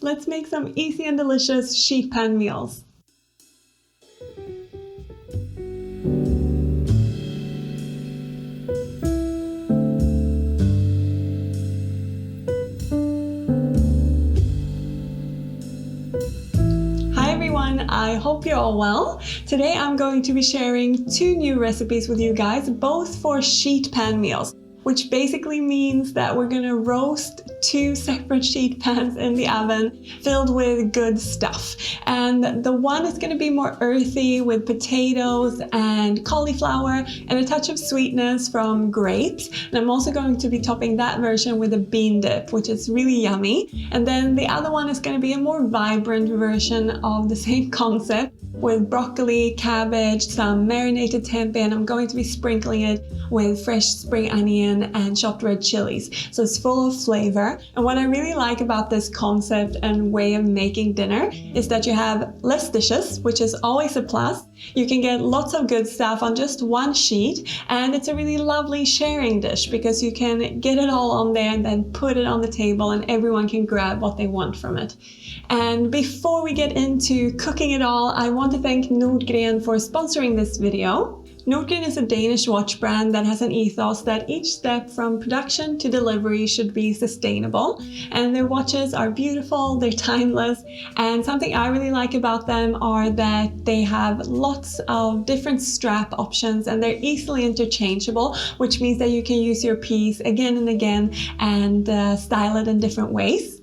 Let's make some easy and delicious sheet pan meals. I hope you're all well. Today I'm going to be sharing 2 new recipes with you guys, both for sheet pan meals, which basically means that we're going to roast 2 separate sheet pans in the oven filled with good stuff. And the one is going to be more earthy with potatoes and cauliflower and a touch of sweetness from grapes. And I'm also going to be topping that version with a bean dip, which is really yummy. And then the other one is going to be a more vibrant version of the same concept with broccoli, cabbage, some marinated tempeh, and I'm going to be sprinkling it with fresh spring onion and chopped red chilies. So it's full of flavor. And what I really like about this concept and way of making dinner is that you have less dishes, which is always a plus. You can get lots of good stuff on just one sheet, and it's a really lovely sharing dish because you can get it all on there and then put it on the table and everyone can grab what they want from it. And before we get into cooking it all, I want to thank Nordgren for sponsoring this video. Nordgren is a Danish watch brand that has an ethos that each step from production to delivery should be sustainable. And their watches are beautiful, they're timeless, and something I really like about them are that they have lots of different strap options and they're easily interchangeable, which means that you can use your piece again and again and style it in different ways.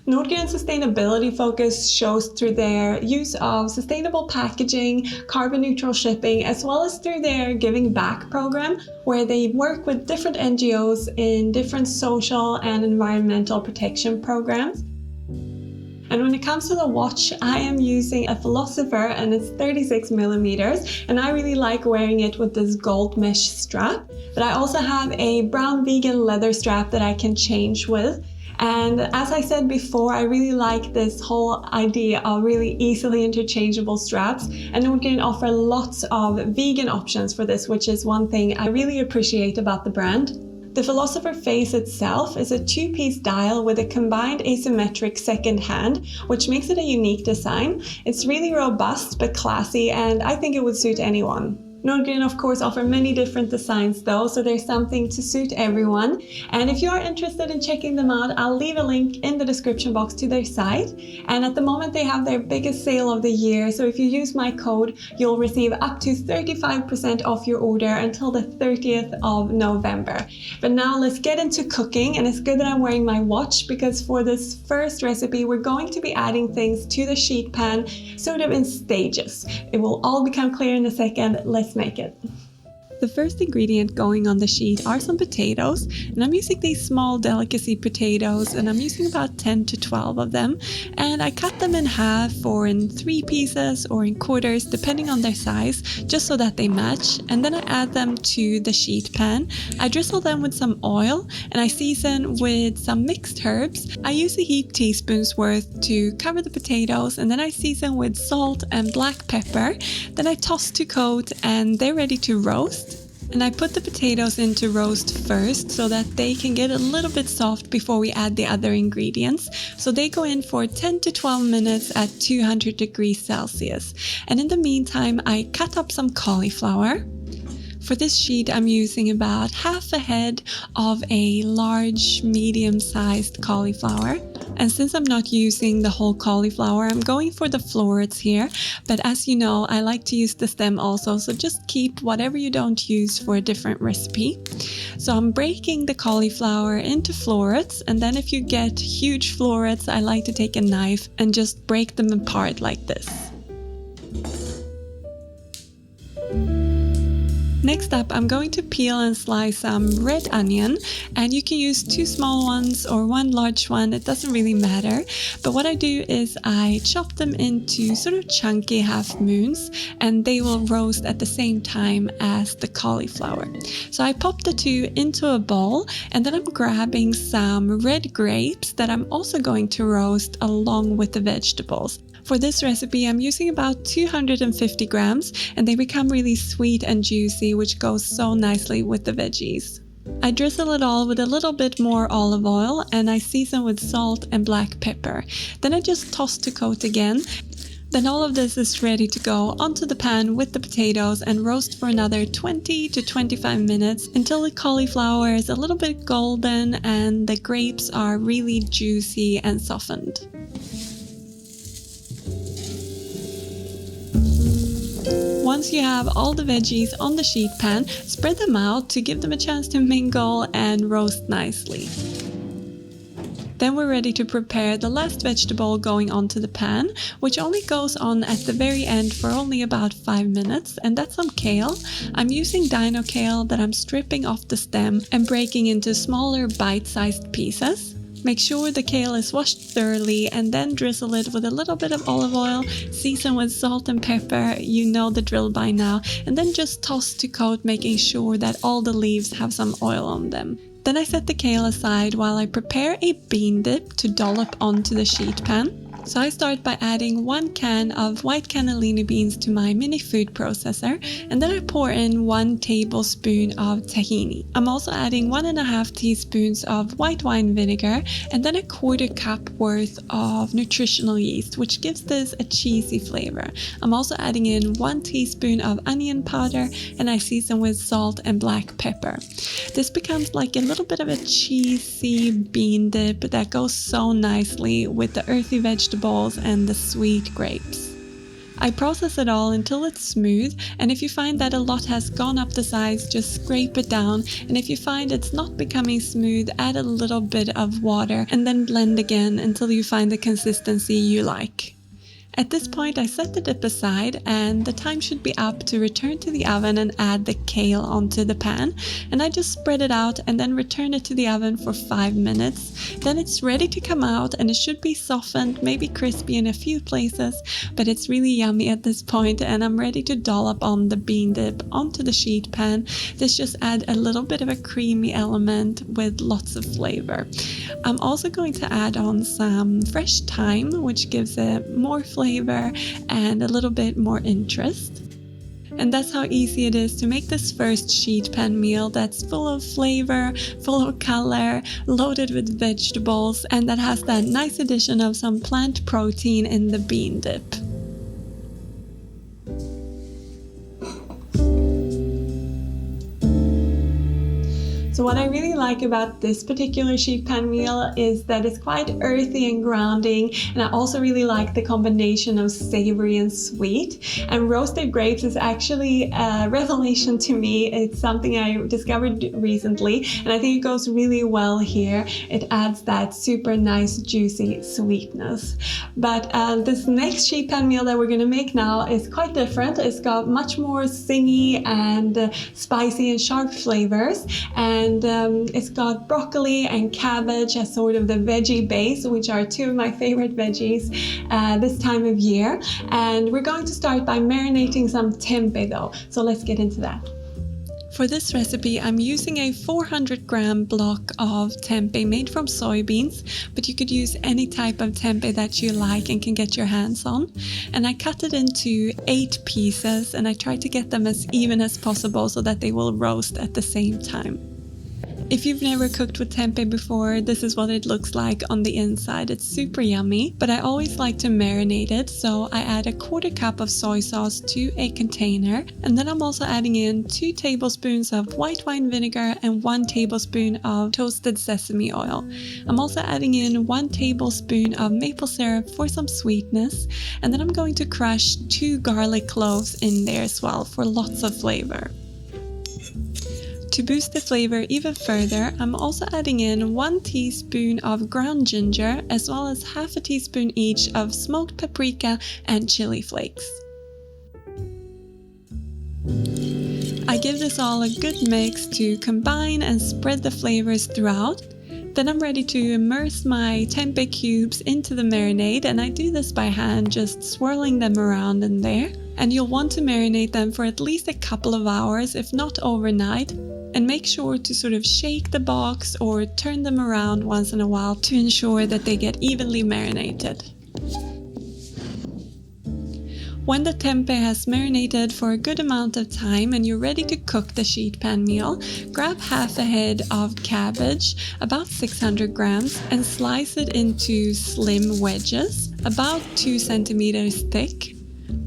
Nordgren's sustainability focus shows through their use of sustainable packaging, carbon neutral shipping, as well as through their Giving Back program, where they work with different NGOs in different social and environmental protection programs. And when it comes to the watch, I am using a Philosopher and it's 36 millimeters, and I really like wearing it with this gold mesh strap. But I also have a brown vegan leather strap that I can change with. And as I said before, I really like this whole idea of really easily interchangeable straps, and Nordgren offer lots of vegan options for this, which is one thing I really appreciate about the brand. The Philosopher face itself is a 2-piece dial with a combined asymmetric second hand, which makes it a unique design. It's really robust but classy, and I think it would suit anyone. Nordgren of course offer many different designs though, so there's something to suit everyone. And if you are interested in checking them out, I'll leave a link in the description box to their site. And at the moment they have their biggest sale of the year, so if you use my code, you'll receive up to 35% off your order until the 30th of November. But now let's get into cooking, and it's good that I'm wearing my watch because for this first recipe we're going to be adding things to the sheet pan sort of in stages. It will all become clear in a second. Let's make it. The first ingredient going on the sheet are some potatoes, and I'm using these small delicacy potatoes, and I'm using about 10 to 12 of them, and I cut them in half or in 3 pieces or in quarters depending on their size, just so that they match. And then I add them to the sheet pan. I drizzle them with some oil and I season with some mixed herbs. I use a heaped teaspoon's worth to cover the potatoes, and then I season with salt and black pepper. Then I toss to coat and they're ready to roast. And I put the potatoes in to roast first so that they can get a little bit soft before we add the other ingredients. So they go in for 10 to 12 minutes at 200 degrees Celsius. And in the meantime, I cut up some cauliflower. For this sheet, I'm using about half a head of a large, medium-sized cauliflower. And since I'm not using the whole cauliflower, I'm going for the florets here. But as you know, I like to use the stem also, so just keep whatever you don't use for a different recipe. So I'm breaking the cauliflower into florets, and then if you get huge florets, I like to take a knife and just break them apart like this. Next up, I'm going to peel and slice some red onion, and you can use 2 small ones or 1 large one, it doesn't really matter. But what I do is I chop them into sort of chunky half moons, and they will roast at the same time as the cauliflower. So I pop the 2 into a bowl, and then I'm grabbing some red grapes that I'm also going to roast along with the vegetables. For this recipe, I'm using about 250 grams, and they become really sweet and juicy, which goes so nicely with the veggies. I drizzle it all with a little bit more olive oil and I season with salt and black pepper. Then I just toss to coat again. Then all of this is ready to go onto the pan with the potatoes and roast for another 20 to 25 minutes until the cauliflower is a little bit golden and the grapes are really juicy and softened. Once you have all the veggies on the sheet pan, spread them out to give them a chance to mingle and roast nicely. Then we're ready to prepare the last vegetable going onto the pan, which only goes on at the very end for only about 5 minutes, and that's some kale. I'm using dino kale that I'm stripping off the stem and breaking into smaller bite-sized pieces. Make sure the kale is washed thoroughly and then drizzle it with a little bit of olive oil, season with salt and pepper, you know the drill by now, and then just toss to coat, making sure that all the leaves have some oil on them. Then I set the kale aside while I prepare a bean dip to dollop onto the sheet pan. So I start by adding 1 can of white cannellini beans to my mini food processor, and then I pour in 1 tablespoon of tahini. I'm also adding 1.5 teaspoons of white wine vinegar and then a 1/4 cup worth of nutritional yeast, which gives this a cheesy flavor. I'm also adding in 1 teaspoon of onion powder and I season with salt and black pepper. This becomes like a little bit of a cheesy bean dip that goes so nicely with the earthy vegetables and the sweet grapes. I process it all until it's smooth, and if you find that a lot has gone up the sides, just scrape it down, and if you find it's not becoming smooth, add a little bit of water and then blend again until you find the consistency you like. At this point I set the dip aside and the time should be up to return to the oven and add the kale onto the pan, and I just spread it out and then return it to the oven for 5 minutes. Then it's ready to come out and it should be softened, maybe crispy in a few places, but it's really yummy at this point, and I'm ready to dollop on the bean dip onto the sheet pan. This just adds a little bit of a creamy element with lots of flavor. I'm also going to add on some fresh thyme, which gives it more flavor and a little bit more interest. And that's how easy it is to make this first sheet pan meal that's full of flavor, full of color, loaded with vegetables, and that has that nice addition of some plant protein in the bean dip. So what I really like about this particular sheet pan meal is that it's quite earthy and grounding, and I also really like the combination of savory and sweet. And roasted grapes is actually a revelation to me. It's something I discovered recently, and I think it goes really well here. It adds that super nice juicy sweetness. But this next sheet pan meal that we're going to make now is quite different. It's got much more singy and spicy and sharp flavors, and it's got broccoli and cabbage as sort of the veggie base, which are 2 of my favorite veggies this time of year. And we're going to start by marinating some tempeh though, so let's get into that. For this recipe, I'm using a 400 gram block of tempeh made from soybeans, but you could use any type of tempeh that you like and can get your hands on. And I cut it into 8 pieces, and I try to get them as even as possible so that they will roast at the same time. If you've never cooked with tempeh before, this is what it looks like on the inside. It's super yummy, but I always like to marinate it, so I add a 1/4 cup of soy sauce to a container, and then I'm also adding in 2 tablespoons of white wine vinegar and 1 tablespoon of toasted sesame oil. I'm also adding in 1 tablespoon of maple syrup for some sweetness, and then I'm going to crush 2 garlic cloves in there as well for lots of flavor. To boost the flavor even further, I'm also adding in 1 teaspoon of ground ginger, as well as half a teaspoon each of smoked paprika and chili flakes. I give this all a good mix to combine and spread the flavors throughout. Then I'm ready to immerse my tempeh cubes into the marinade, and I do this by hand, just swirling them around in there. And you'll want to marinate them for at least a couple of hours, if not overnight. And make sure to sort of shake the box or turn them around once in a while to ensure that they get evenly marinated. When the tempeh has marinated for a good amount of time and you're ready to cook the sheet pan meal, grab half a head of cabbage, about 600 grams, and slice it into slim wedges, about 2 centimeters thick.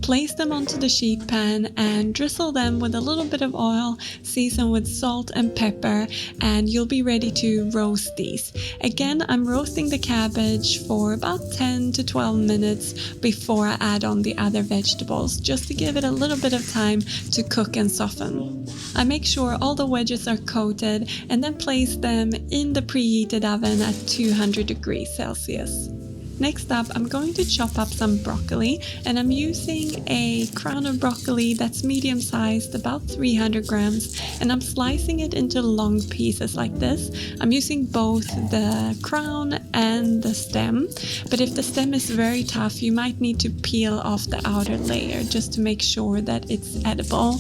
Place them onto the sheet pan and drizzle them with a little bit of oil, season with salt and pepper, and you'll be ready to roast these. Again, I'm roasting the cabbage for about 10 to 12 minutes before I add on the other vegetables, just to give it a little bit of time to cook and soften. I make sure all the wedges are coated and then place them in the preheated oven at 200 degrees Celsius. Next up, I'm going to chop up some broccoli, and I'm using a crown of broccoli that's medium sized, about 300 grams, and I'm slicing it into long pieces like this. I'm using both the crown and the stem, but if the stem is very tough, you might need to peel off the outer layer just to make sure that it's edible.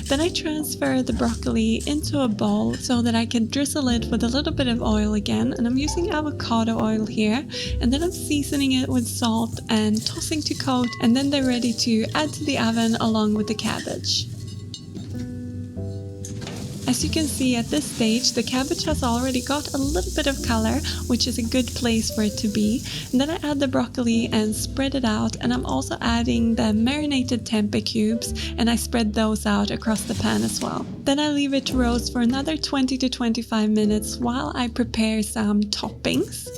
Then I transfer the broccoli into a bowl so that I can drizzle it with a little bit of oil again, and I'm using avocado oil here, and then I'm seasoning it with salt and tossing to coat, and then they're ready to add to the oven along with the cabbage. As you can see at this stage, the cabbage has already got a little bit of color, which is a good place for it to be. And then I add the broccoli and spread it out, and I'm also adding the marinated tempeh cubes, and I spread those out across the pan as well. Then I leave it to roast for another 20 to 25 minutes while I prepare some toppings.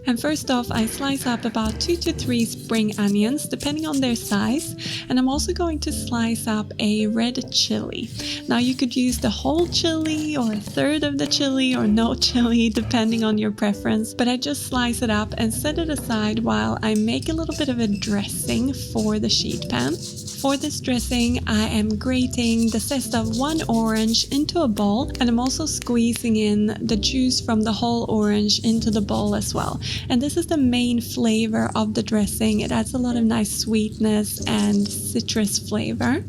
And first off, I slice up about 2 to 3 spring onions, depending on their size. And I'm also going to slice up a red chili. Now you could use the whole chili or a third of the chili or no chili, depending on your preference. But I just slice it up and set it aside while I make a little bit of a dressing for the sheet pan. For this dressing, I am grating the zest of 1 orange into a bowl, and I'm also squeezing in the juice from the whole orange into the bowl as well. And this is the main flavor of the dressing. It adds a lot of nice sweetness and citrus flavor.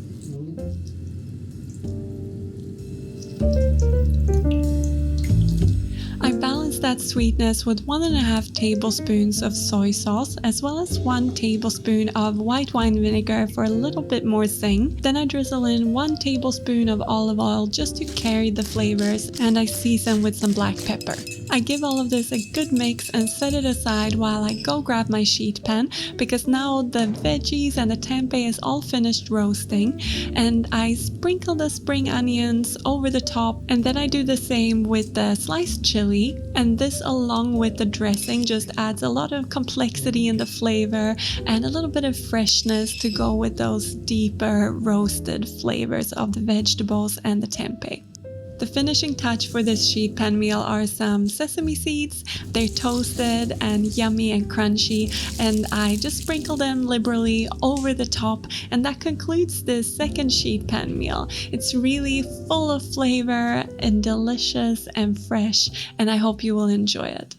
I balance that sweetness with 1.5 tablespoons of soy sauce, as well as 1 tablespoon of white wine vinegar for a little bit more zing. Then I drizzle in 1 tablespoon of olive oil just to carry the flavors, and I season with some black pepper. I give all of this a good mix and set it aside while I go grab my sheet pan, because now the veggies and the tempeh is all finished roasting, and I sprinkle the spring onions over the top, and then I do the same with the sliced chili, and this along with the dressing just adds a lot of complexity in the flavor and a little bit of freshness to go with those deeper roasted flavors of the vegetables and the tempeh. The finishing touch for this sheet pan meal are some sesame seeds. They're toasted and yummy and crunchy, and I just sprinkle them liberally over the top, and that concludes this second sheet pan meal. It's really full of flavor and delicious and fresh, and I hope you will enjoy it.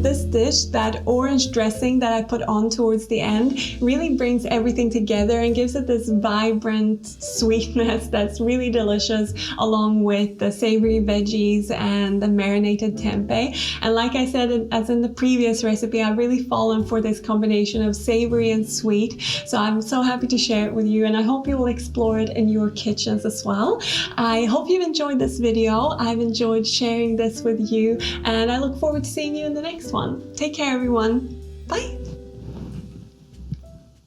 This dish, that orange dressing that I put on towards the end really brings everything together and gives it this vibrant sweetness that's really delicious, along with the savory veggies and the marinated tempeh. And like I said, as in the previous recipe, I've really fallen for this combination of savory and sweet. So I'm so happy to share it with you, and I hope you will explore it in your kitchens as well. I hope you've enjoyed this video. I've enjoyed sharing this with you, and I look forward to seeing you in the next one. Take care, everyone. Bye.